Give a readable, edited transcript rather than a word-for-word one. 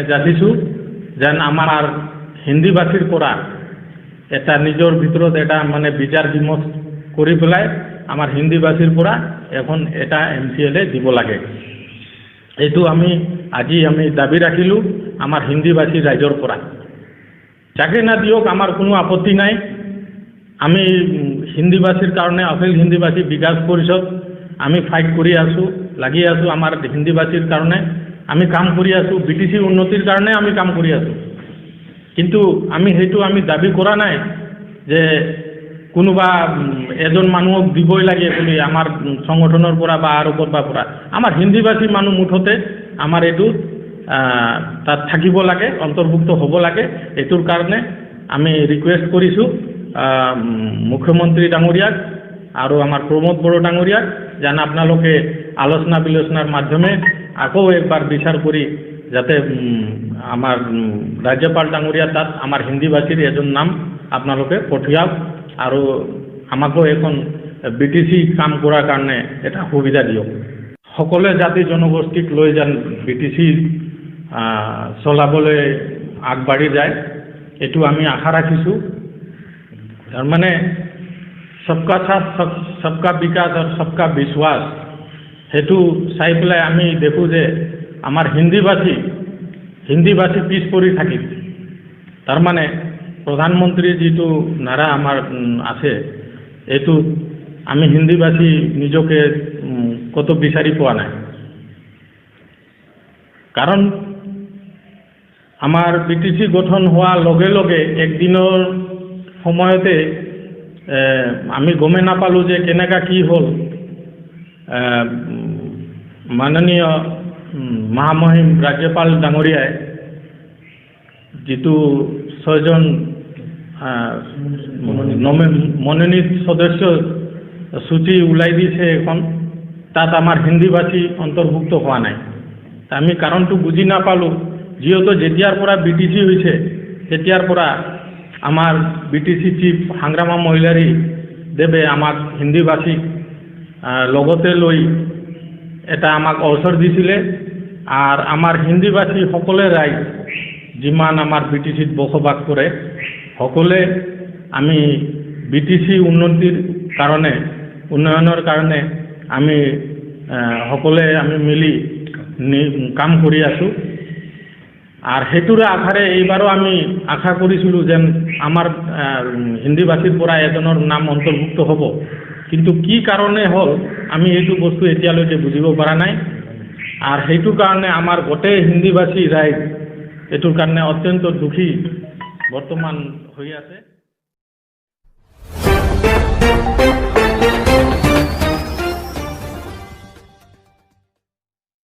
যাচিছোঁ যেন আমাৰ হিন্দীভাষীৰ পৰা এটা নিজৰ ভিতৰত এটা মানে বিচাৰ বিমৰ্শ কৰি পেলাই আমাৰ হিন্দীভাষীৰ পৰা এখন এটা MCLA দিব লাগে। এইটো আজি আমি দাবী ৰাখিলোঁ আমাৰ হিন্দীভাষী ৰাইজৰ পৰা। চাকৰি না দিয়ক আমাৰ কোনো আপত্তি নাই। আমি হিন্দীভাষীৰ কাৰণে অখিল হিন্দীভাষী বিকাশ পৰিষদ আমি ফাইট কৰি আছোঁ, লাগি আছোঁ। আমাৰ হিন্দীভাষীৰ কাৰণে আমি কাম কৰি আছোঁ, BTC উন্নতিৰ কাৰণে আমি কাম কৰি আছোঁ। কিন্তু সেইটো দাবী কৰা নাই যে কোনোবা এজন মানুহক দিবই লাগে বুলি আমাৰ সংগঠনৰ পৰা বা আৰু ক'ৰবাৰ পৰা। আমাৰ হিন্দীভাষী মানুহ মুঠতে আমাৰ এইটো তাত থাকিব লাগে, অন্তৰ্ভুক্ত হ'ব লাগে। এইটোৰ কাৰণে আমি ৰিকুৱেষ্ট কৰিছোঁ মুখ্যমন্ত্ৰী ডাঙৰীয়াক আৰু আমাৰ প্ৰমোদ বড়ো ডাঙৰীয়াক যেন আপোনালোকে আলোচনা বিলোচনাৰ মাধ্যমে আকৌ একবাৰ বিচাৰ কৰি যাতে আমাৰ ৰাজ্যপাল ডাঙৰীয়া তাত আমাৰ হিন্দীভাষীৰ এজন নাম আপোনালোকে পঠিয়াওক আৰু আমাকো এখন BTC কাম কৰাৰ কাৰণে এটা সুবিধা দিয়ক। সকলো জাতি জনগোষ্ঠীক লৈ যেন BTC চলাবলৈ আগবাঢ়ি যায়, এইটো আমি আশা ৰাখিছোঁ। তাৰমানে সবকা সাথ সবকা বিকাশ আৰু সবকা বিশ্বাস, সেইটো চাই পেলাই আমি দেখোঁ যে আমাৰ হিন্দীভাষী পিছ পৰি থাকিল। তাৰমানে প্ৰধানমন্ত্ৰী যিটো নাৰা আমাৰ আছে, এইটো আমি হিন্দীভাষী নিজকে কতো বিচাৰি পোৱা নাই। কাৰণ আমাৰ BTC গঠন হোৱাৰ লগে লগে একদিনৰ সময়তে আমি গমে নাপালোঁ যে কেনেকুৱা কি হ'ল। মাননীয় মহামহিম ৰাজ্যপাল ডাঙৰীয়াই যিটো 6জন মনোনীত সদস্য সূচী ওলাই দিছে এখন, তাত আমাৰ হিন্দীভাষী অন্তৰ্ভুক্ত হোৱা নাই। আমি কাৰণটো বুজি নাপালোঁ। যিহেতু যেতিয়াৰ পৰা BTC হৈছে তেতিয়াৰ পৰা আমাৰ BTC চিফ সংগ্ৰামা মহিলাৰী দেৱে আমাক হিন্দীভাষীক লগতে লৈ এটা আমাক অৱসৰ দিছিলে। আৰু আমাৰ হিন্দীভাষী সকলোৱে ৰাইজ যিমান আমাৰ BTCত বসবাস কৰে সকলোৱে আমি BTC উন্নয়নৰ কাৰণে আমি সকলোৱে আমি মিলি কাম কৰি আছোঁ। আৰ সেইটোৰ আশাৰে এইবাৰো আমি আশা কৰিছিলোঁ যেন আমাৰ হিন্দীভাষীৰ পৰা এজনৰ নাম অন্তৰ্ভুক্ত হ'ব, কিন্তু কি কাৰণে হ'ল আমি এইটো বস্তু এতিয়ালৈকে বুজিব পৰা নাই। আৰ সেইটোৰ কাৰণে আমাৰ গোটেই হিন্দীভাষী ৰাইজ এইটোৰ কাৰণে অত্যন্ত দুখী বৰ্তমান হৈ আছে।